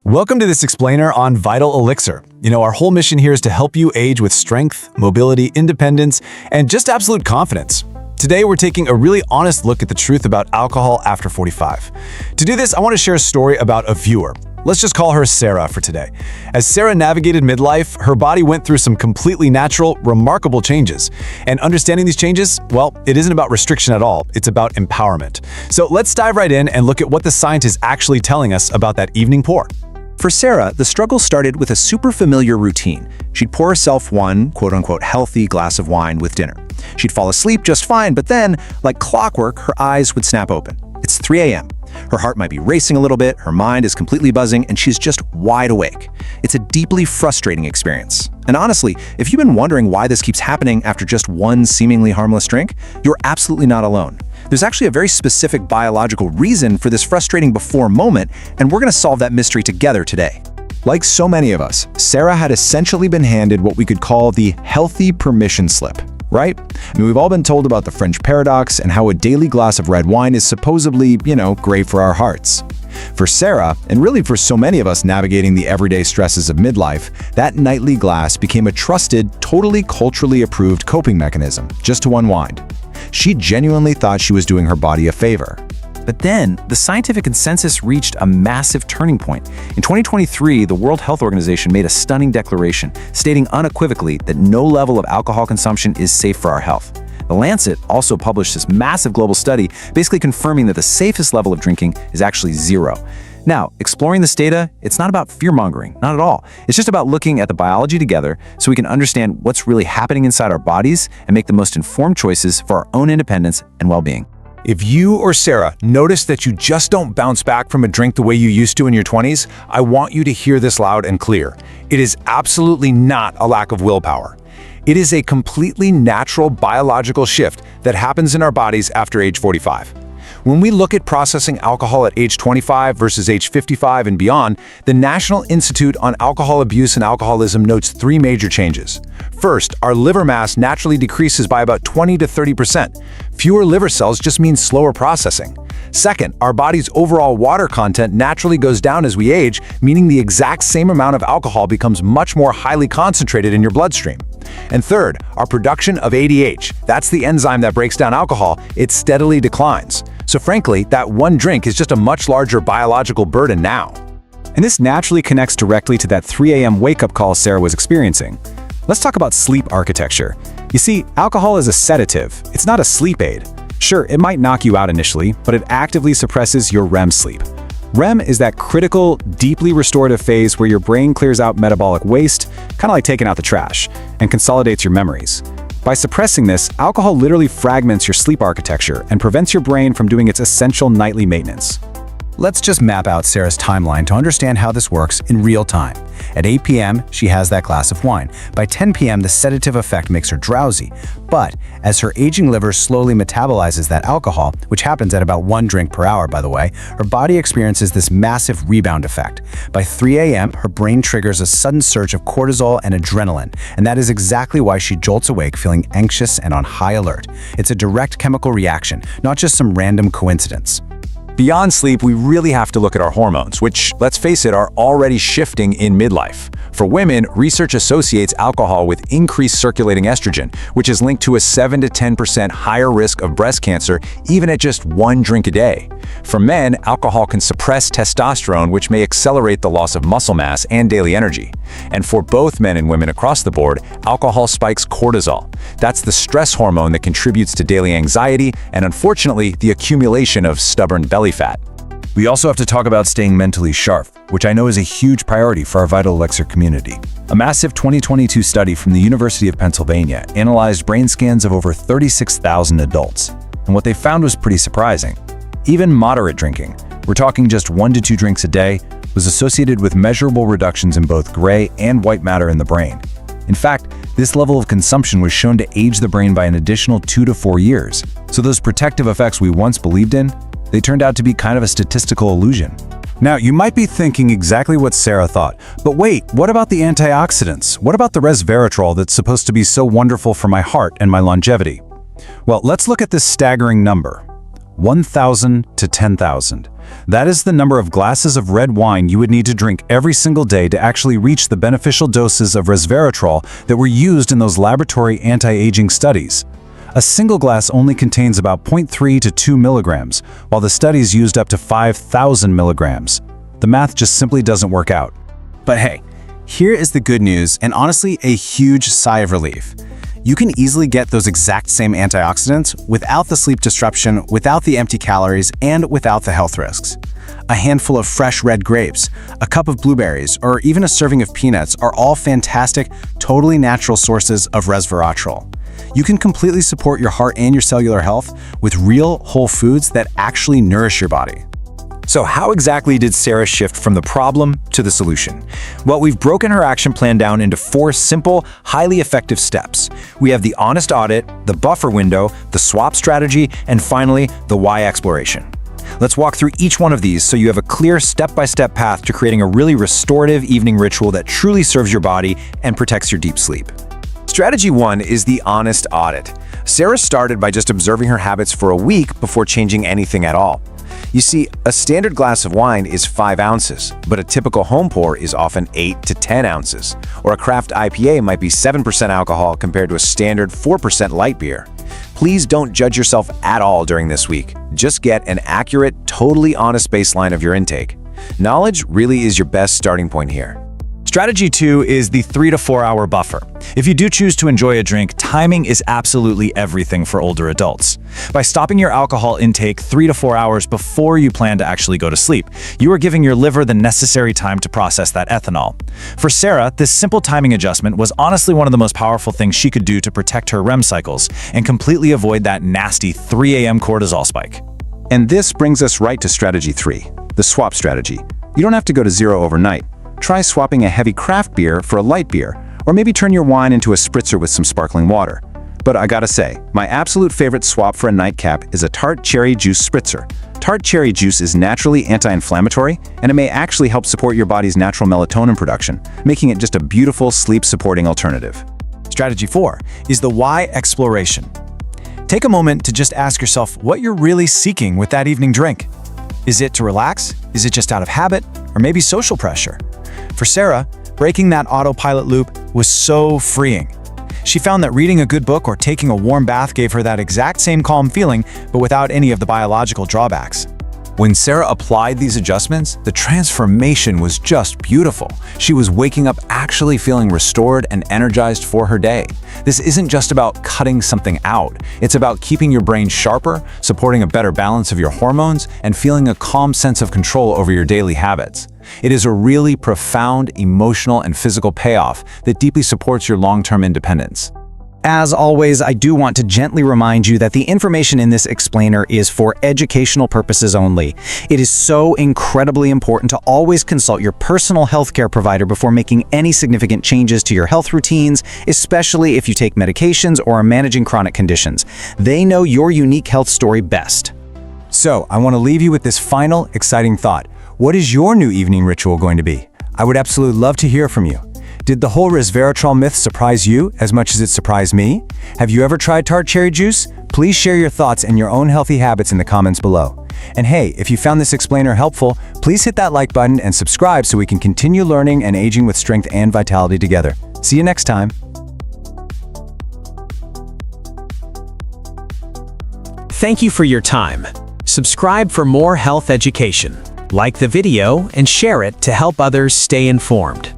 Welcome to this explainer on Vital Elixir. Our whole mission here is to help you age with strength, mobility, independence, and just absolute confidence. Today, we're taking a really honest look at the truth about alcohol after 45. To do this, I want to share a story about a viewer. Let's just call her Sarah for today. As Sarah navigated midlife, her body went through some completely natural, remarkable changes. And understanding these changes, well, it isn't about restriction at all, it's about empowerment. So let's dive right in and look at what the science is actually telling us about that evening pour. For Sarah, the struggle started with a super familiar routine. She'd pour herself one, quote-unquote, healthy glass of wine with dinner. She'd fall asleep just fine, but then, like clockwork, her eyes would snap open. It's 3 a.m. Her heart might be racing a little bit, her mind is completely buzzing, and she's just wide awake. It's a deeply frustrating experience. And honestly, if you've been wondering why this keeps happening after just one seemingly harmless drink, you're absolutely not alone. There's actually a very specific biological reason for this frustrating before moment, and we're going to solve that mystery together today. Like so many of us, Sarah had essentially been handed what we could call the healthy permission slip, right? We've all been told about the French paradox and how a daily glass of red wine is supposedly, great for our hearts. For Sarah, and really for so many of us navigating the everyday stresses of midlife, that nightly glass became a trusted, totally culturally approved coping mechanism, just to unwind. She genuinely thought she was doing her body a favor. But then, the scientific consensus reached a massive turning point. In 2023, the World Health Organization made a stunning declaration, stating unequivocally that no level of alcohol consumption is safe for our health. The Lancet also published this massive global study, basically confirming that the safest level of drinking is actually 0. Now, exploring this data, it's not about fear-mongering, not at all. It's just about looking at the biology together so we can understand what's really happening inside our bodies and make the most informed choices for our own independence and well-being. If you or Sarah notice that you just don't bounce back from a drink the way you used to in your 20s, I want you to hear this loud and clear. It is absolutely not a lack of willpower. It is a completely natural biological shift that happens in our bodies after age 45. When we look at processing alcohol at age 25 versus age 55 and beyond, the National Institute on Alcohol Abuse and Alcoholism notes 3 major changes. First, our liver mass naturally decreases by about 20 to 30%. Fewer liver cells just means slower processing. Second, our body's overall water content naturally goes down as we age, meaning the exact same amount of alcohol becomes much more highly concentrated in your bloodstream. And third, our production of ADH, that's the enzyme that breaks down alcohol, it steadily declines. So frankly, that one drink is just a much larger biological burden now. And this naturally connects directly to that 3 a.m. wake-up call Sarah was experiencing. Let's talk about sleep architecture. You see, alcohol is a sedative. It's not a sleep aid. Sure, it might knock you out initially, but it actively suppresses your REM sleep. REM is that critical, deeply restorative phase where your brain clears out metabolic waste, kind of like taking out the trash, and consolidates your memories. By suppressing this, alcohol literally fragments your sleep architecture and prevents your brain from doing its essential nightly maintenance. Let's just map out Sarah's timeline to understand how this works in real time. At 8 p.m., she has that glass of wine. By 10 p.m., the sedative effect makes her drowsy. But as her aging liver slowly metabolizes that alcohol, which happens at about 1 drink per hour, by the way, her body experiences this massive rebound effect. By 3 a.m., her brain triggers a sudden surge of cortisol and adrenaline, and that is exactly why she jolts awake feeling anxious and on high alert. It's a direct chemical reaction, not just some random coincidence. Beyond sleep, we really have to look at our hormones, which, let's face it, are already shifting in midlife. For women, research associates alcohol with increased circulating estrogen, which is linked to a 7 to 10% higher risk of breast cancer even at just 1 drink a day. For men, alcohol can suppress testosterone, which may accelerate the loss of muscle mass and daily energy. And for both men and women across the board, alcohol spikes cortisol. That's the stress hormone that contributes to daily anxiety and, unfortunately, the accumulation of stubborn belly fat. We also have to talk about staying mentally sharp, which I know is a huge priority for our Vital Elixir community. A massive 2022 study from the University of Pennsylvania analyzed brain scans of over 36,000 adults. And what they found was pretty surprising. Even moderate drinking, we're talking just 1 to 2 drinks a day, was associated with measurable reductions in both gray and white matter in the brain. In fact, this level of consumption was shown to age the brain by an additional 2 to 4 years. So those protective effects we once believed in, they turned out to be kind of a statistical illusion. Now, you might be thinking exactly what Sarah thought, but wait, what about the antioxidants? What about the resveratrol that's supposed to be so wonderful for my heart and my longevity? Well, let's look at this staggering number. 1,000 to 10,000. That is the number of glasses of red wine you would need to drink every single day to actually reach the beneficial doses of resveratrol that were used in those laboratory anti-aging studies. A single glass only contains about 0.3 to 2 milligrams, while the studies used up to 5,000 milligrams. The math just simply doesn't work out. But hey, here is the good news, and honestly, a huge sigh of relief. You can easily get those exact same antioxidants without the sleep disruption, without the empty calories, and without the health risks. A handful of fresh red grapes, a cup of blueberries, or even a serving of peanuts are all fantastic, totally natural sources of resveratrol. You can completely support your heart and your cellular health with real, whole foods that actually nourish your body. So how exactly did Sarah shift from the problem to the solution? Well, we've broken her action plan down into 4 simple, highly effective steps. We have the honest audit, the buffer window, the swap strategy, and finally, the why exploration. Let's walk through each one of these so you have a clear step-by-step path to creating a really restorative evening ritual that truly serves your body and protects your deep sleep. Strategy 1 is the honest audit. Sarah started by just observing her habits for a week before changing anything at all. You see, a standard glass of wine is 5 ounces, but a typical home pour is often 8 to 10 ounces, or a craft IPA might be 7% alcohol compared to a standard 4% light beer. Please don't judge yourself at all during this week. Just get an accurate, totally honest baseline of your intake. Knowledge really is your best starting point here. Strategy 2 is the 3 to 4 hour buffer. If you do choose to enjoy a drink, timing is absolutely everything for older adults. By stopping your alcohol intake 3 to 4 hours before you plan to actually go to sleep, you are giving your liver the necessary time to process that ethanol. For Sarah, this simple timing adjustment was honestly one of the most powerful things she could do to protect her REM cycles and completely avoid that nasty 3 a.m. cortisol spike. And this brings us right to strategy 3, the swap strategy. You don't have to go to zero overnight. Try swapping a heavy craft beer for a light beer, or maybe turn your wine into a spritzer with some sparkling water. But I gotta say, my absolute favorite swap for a nightcap is a tart cherry juice spritzer. Tart cherry juice is naturally anti-inflammatory, and it may actually help support your body's natural melatonin production, making it just a beautiful sleep-supporting alternative. Strategy 4 is the why exploration. Take a moment to just ask yourself what you're really seeking with that evening drink. Is it to relax? Is it just out of habit? Or maybe social pressure? For Sarah, breaking that autopilot loop was so freeing. She found that reading a good book or taking a warm bath gave her that exact same calm feeling, but without any of the biological drawbacks. When Sarah applied these adjustments, the transformation was just beautiful. She was waking up actually feeling restored and energized for her day. This isn't just about cutting something out. It's about keeping your brain sharper, supporting a better balance of your hormones, and feeling a calm sense of control over your daily habits. It is a really profound emotional and physical payoff that deeply supports your long-term independence. As always, I do want to gently remind you that the information in this explainer is for educational purposes only. It is so incredibly important to always consult your personal healthcare provider before making any significant changes to your health routines, especially if you take medications or are managing chronic conditions. They know your unique health story best. So, I want to leave you with this final, exciting thought. What is your new evening ritual going to be? I would absolutely love to hear from you. Did the whole resveratrol myth surprise you as much as it surprised me? Have you ever tried tart cherry juice? Please share your thoughts and your own healthy habits in the comments below. And hey, if you found this explainer helpful, please hit that like button and subscribe so we can continue learning and aging with strength and vitality together. See you next time. Thank you for your time. Subscribe for more health education. Like the video and share it to help others stay informed.